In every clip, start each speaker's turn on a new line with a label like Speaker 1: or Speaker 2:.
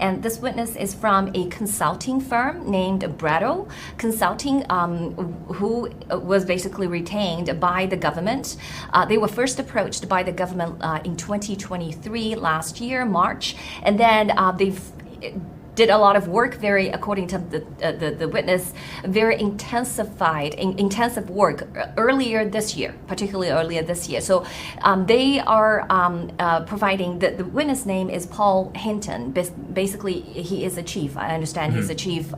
Speaker 1: And this witness is from a consulting firm named Brattle Consulting, who was basically retained by the government. They were first approached by the government in 2023, last year, March, and then they've did a lot of work, according to the witness, very intensive work earlier this year, particularly earlier this year. So they are providing, the witness name is Paul Hinton. Basically, he is a chief. I understand he's a chief,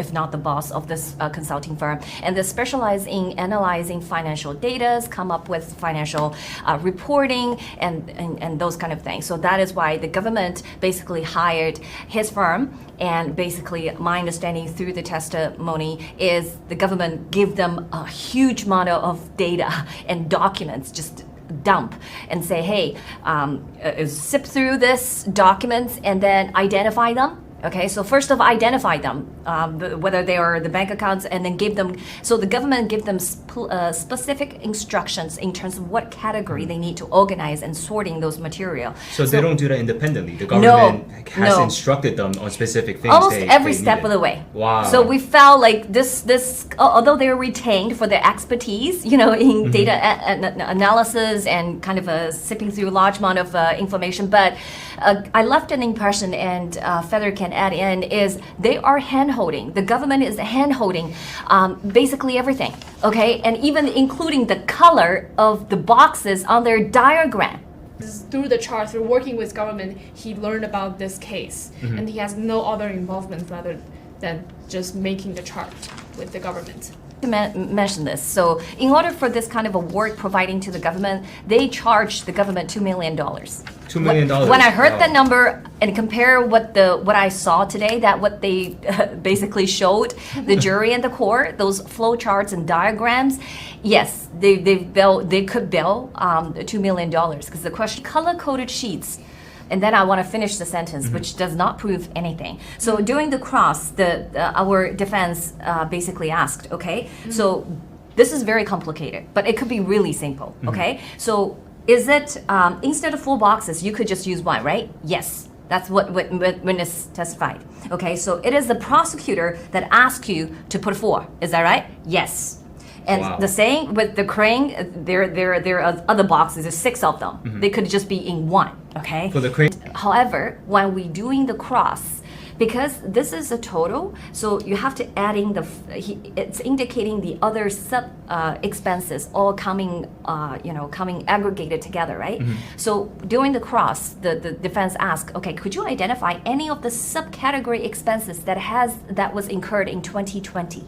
Speaker 1: if not the boss of this consulting firm. And they specialize in analyzing financial data, come up with financial reporting and those kind of things. So that is why the government basically hired his firm. And basically, my understanding through the testimony is the government give them a huge amount of data and documents, just dump and say, hey, zip through this documents and then identify them. Okay, so first of all, identify them, whether they are the bank accounts, and then give them, so the government give them specific instructions in terms of what category they need to organize and sorting those material.
Speaker 2: So they don't do that independently? The government has instructed them on specific things?
Speaker 1: Almost every step of the way.
Speaker 2: Wow.
Speaker 1: So we felt like this although they're retained for their expertise, in data analysis and kind of sipping through a large amount of information, but I left an impression, and Feather can add in, is they are hand-holding. The government is hand-holding basically everything, okay? And even including the color of the boxes on their diagram.
Speaker 3: Through the chart, through working with government, he learned about this case, and he has no other involvement rather than just making the chart with the government.
Speaker 1: To mention this. So in order for this kind of a work providing to the government, they charged the government $2 million.
Speaker 2: $2 million.
Speaker 1: When I heard the number and compare what I saw today, that what they basically showed the jury and the court, those flow charts and diagrams, yes, they could bill $2 million, because the question, color-coded sheets. And then I want to finish the sentence, which does not prove anything. So during the cross, our defense basically asked, okay, so this is very complicated, but it could be really simple, okay? So is it, instead of 4 boxes, you could just use 1, right? Yes. That's what witness testified. Okay, so it is the prosecutor that asks you to put 4. Is that right? Yes. And the same with the crane, there are other boxes, there's 6 of them. They could just be in 1, okay?
Speaker 2: For the crane.
Speaker 1: However, when we're doing the cross, because this is a total, so you have to add in it's indicating the other sub expenses all coming aggregated together, right? So during the cross, the defense asked, okay, could you identify any of the subcategory expenses that was incurred in 2020?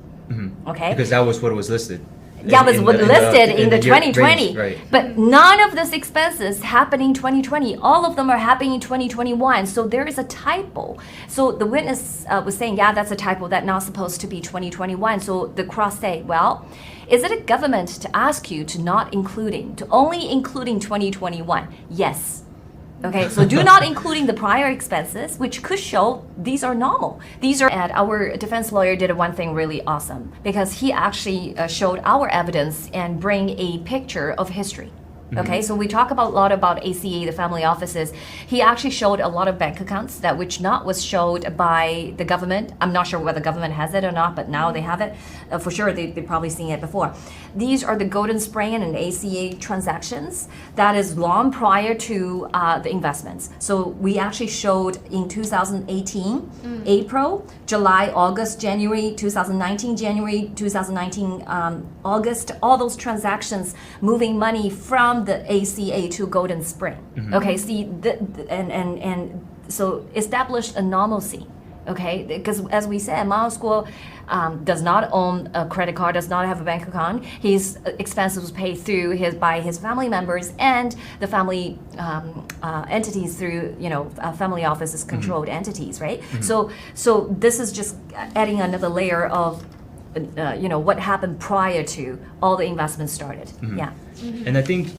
Speaker 1: Okay.
Speaker 2: Because that was what was listed.
Speaker 1: Yeah, was listed in the 2020.
Speaker 2: Range, right.
Speaker 1: But none of these expenses happened in 2020. All of them are happening in 2021. So there is a typo. So the witness was saying, yeah, that's a typo. That's not supposed to be 2021. So the cross said, well, is it a government to ask you to only including 2021? Yes. Okay, so do not including the prior expenses, which could show these are normal. And our defense lawyer did one thing really awesome, because he actually showed our evidence and bring a picture of history. Okay, so we talk a lot about ACA, the family offices. He actually showed a lot of bank accounts which was showed by the government. I'm not sure whether the government has it or not, but now they have it. For sure, they've probably seen it before. These are the Golden Spring and ACA transactions that is long prior to the investments. So we actually showed in 2018, April, July, August, January, 2019, January, 2019, August, all those transactions moving money from the ACA to Golden Spring. Okay, see, and so established a normalcy. Okay, because as we said, Mao School does not own a credit card, does not have a bank account. His expenses was paid by his family members and the family entities through family offices controlled entities, right? So this is just adding another layer of what happened prior to all the investments started. Yeah.
Speaker 2: And I think